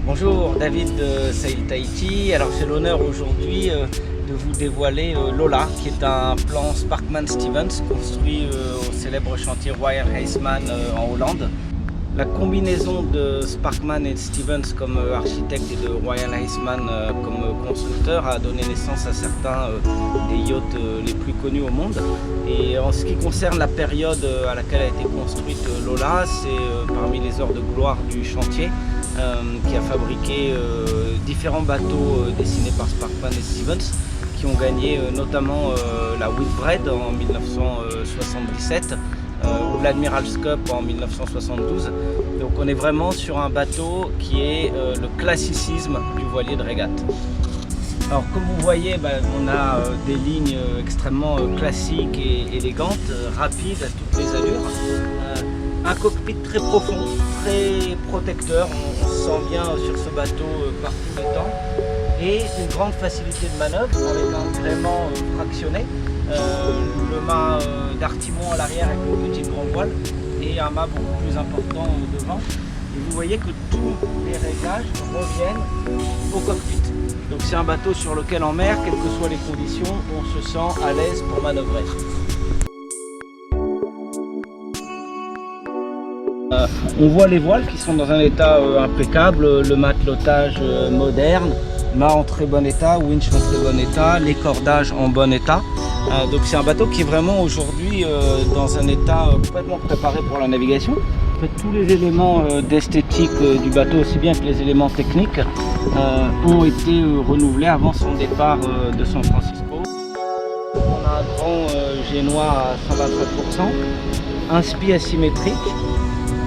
Bonjour, David de Sail Tahiti. Alors j'ai l'honneur aujourd'hui de vous dévoiler Lola, qui est un plan Sparkman Stevens construit au célèbre chantier Royal Heisman en Hollande. La combinaison de Sparkman et de Stevens comme architecte et de Royal Heisman comme constructeur a donné naissance à certains des yachts les plus connus au monde. Et en ce qui concerne la période à laquelle a été construite Lola, c'est parmi les heures de gloire du chantier qui a fabriqué différents bateaux dessinés par Sparkman et Stevens qui ont gagné notamment la Whitbread en 1977 ou l'Admiral's Cup en 1972. Donc on est vraiment sur un bateau qui est le classicisme du voilier de régate. Alors comme vous voyez, on a des lignes extrêmement classiques et élégantes, rapides à toutes les allures. Un cockpit très profond, très protecteur, on se sent bien sur ce bateau par tous les temps. Et une grande facilité de manœuvre avec un gréement fractionné, le mât d'artimon à l'arrière avec une petite grand voile et un mât beaucoup plus important devant. Et vous voyez que tous les réglages reviennent au cockpit. Donc c'est un bateau sur lequel en mer, quelles que soient les conditions, on se sent à l'aise pour manœuvrer. On voit les voiles qui sont dans un état impeccable, le matelotage moderne, mât en très bon état, winch en très bon état, les cordages en bon état. Donc c'est un bateau qui est vraiment aujourd'hui dans un état complètement préparé pour la navigation. En fait, tous les éléments d'esthétique du bateau, aussi bien que les éléments techniques, ont été renouvelés avant son départ de San Francisco. On a un grand génois à 125%, un spi asymétrique,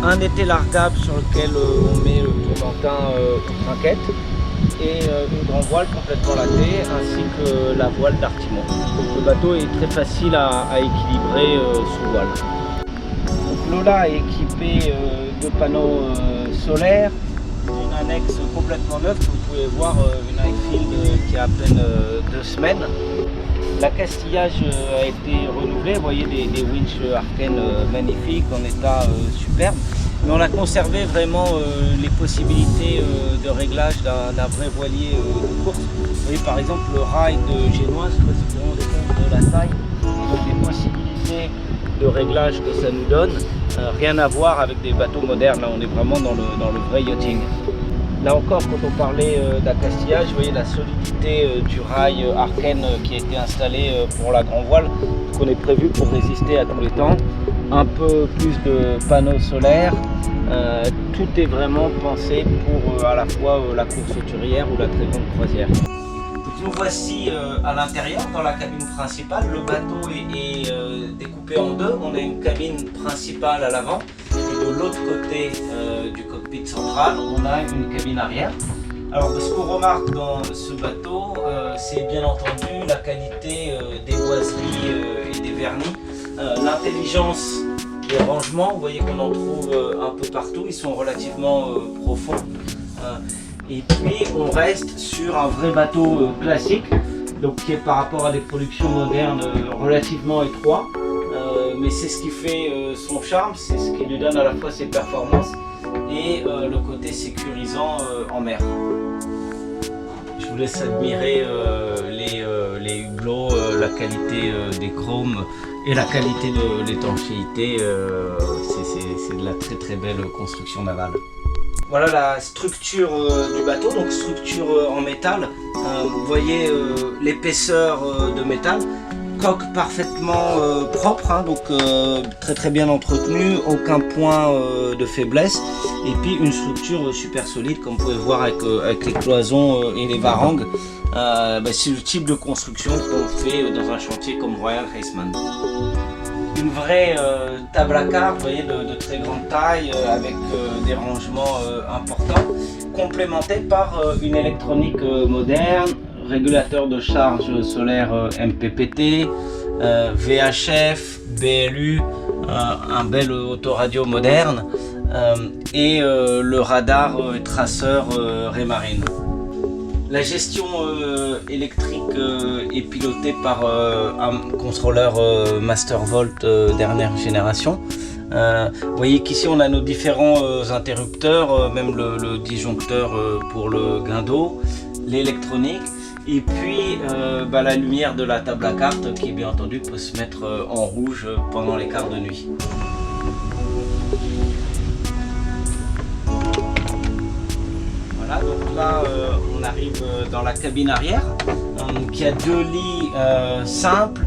un étai largable sur lequel on met le tourmentin trinquette et une grande voile complètement latée ainsi que la voile d'artimon. Le bateau est très facile à équilibrer sous voile. Donc, Lola est équipé de panneaux solaires, d'une annexe complètement neuve. Vous pouvez voir une Highfield qui a à peine 2 semaines. L'accastillage a été renouvelé, vous voyez des winches Arken magnifiques en état superbe. Mais on a conservé vraiment les possibilités de réglage d'un vrai voilier de course. Vous voyez par exemple le rail de génois, je ne sais pas si vous vous rendez compte de la taille, donc les possibilités de réglage que ça nous donne, rien à voir avec des bateaux modernes, là on est vraiment dans le vrai yachting. Là encore, quand on parlait d'accastillage, vous voyez la solidité du rail Arken qui a été installé pour la grand voile, qu'on est prévu pour résister à tous les temps. Un peu plus de panneaux solaires, tout est vraiment pensé pour à la fois la course hauturière ou la très grande croisière. Nous voici à l'intérieur, dans la cabine principale. Le bateau est découpé en deux. On a une cabine principale à l'avant et de l'autre côté du cockpit central, on a une cabine arrière. Alors ce qu'on remarque dans ce bateau, c'est bien entendu la qualité des boiseries et des vernis, l'intelligence des rangements. Vous voyez qu'on en trouve un peu partout, ils sont relativement profonds. Et puis on reste sur un vrai bateau classique, donc qui est par rapport à des productions modernes relativement étroit, mais c'est ce qui fait son charme, c'est ce qui lui donne à la fois ses performances et le côté sécurisant en mer. Je vous laisse admirer les hublots, la qualité des chromes et la qualité de l'étanchéité. C'est de la très très belle construction navale. Voilà la structure du bateau, donc structure en métal. Vous voyez l'épaisseur de métal, coque parfaitement propre, hein, donc très très bien entretenue, aucun point de faiblesse, et puis une structure super solide comme vous pouvez voir avec les cloisons et les varangues. C'est le type de construction qu'on fait dans un chantier comme Royal Heisman. Une vraie table à quart, vous voyez, de très grande taille, avec des rangements importants, complémentée par une électronique moderne, régulateur de charge solaire MPPT, VHF, BLU, un bel autoradio moderne et le radar traceur Raymarine. La gestion électrique est pilotée par un contrôleur Mastervolt dernière génération Vous voyez qu'ici on a nos différents interrupteurs, même le disjoncteur pour le guindeau, l'électronique, et puis la lumière de la table à cartes qui bien entendu peut se mettre en rouge pendant les quarts de nuit. Voilà, donc là on arrive dans la cabine arrière qui a 2 lits simples,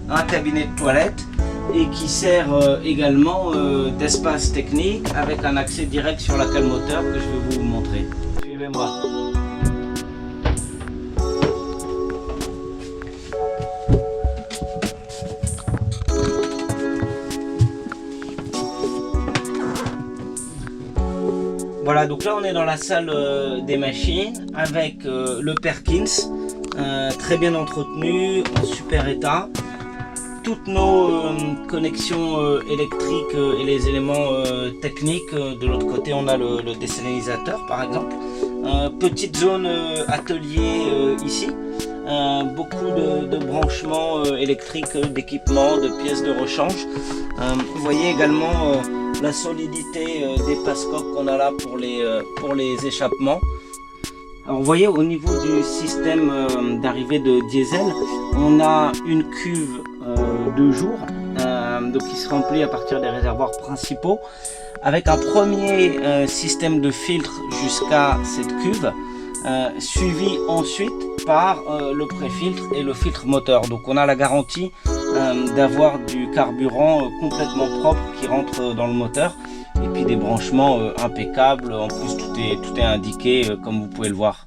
un cabinet de toilette et qui sert également d'espace technique avec un accès direct sur la cale moteur que je vais vous montrer. Suivez-moi. Voilà, donc là on est dans la salle des machines avec le Perkins, très bien entretenu, en super état. Toutes nos connexions électriques et les éléments techniques. De l'autre côté on a le désalinisateur par exemple. Petite zone atelier ici. Beaucoup de branchements électriques, d'équipements, de pièces de rechange. Vous voyez également la solidité des passecoques qu'on a là pour les échappements. Alors vous voyez au niveau du système d'arrivée de diesel, on a une cuve de jour donc qui se remplit à partir des réservoirs principaux avec un premier système de filtre jusqu'à cette cuve suivi ensuite par le pré-filtre et le filtre moteur. Donc on a la garantie d'avoir du carburant complètement propre qui rentre dans le moteur et puis des branchements impeccables. En plus tout est indiqué comme vous pouvez le voir.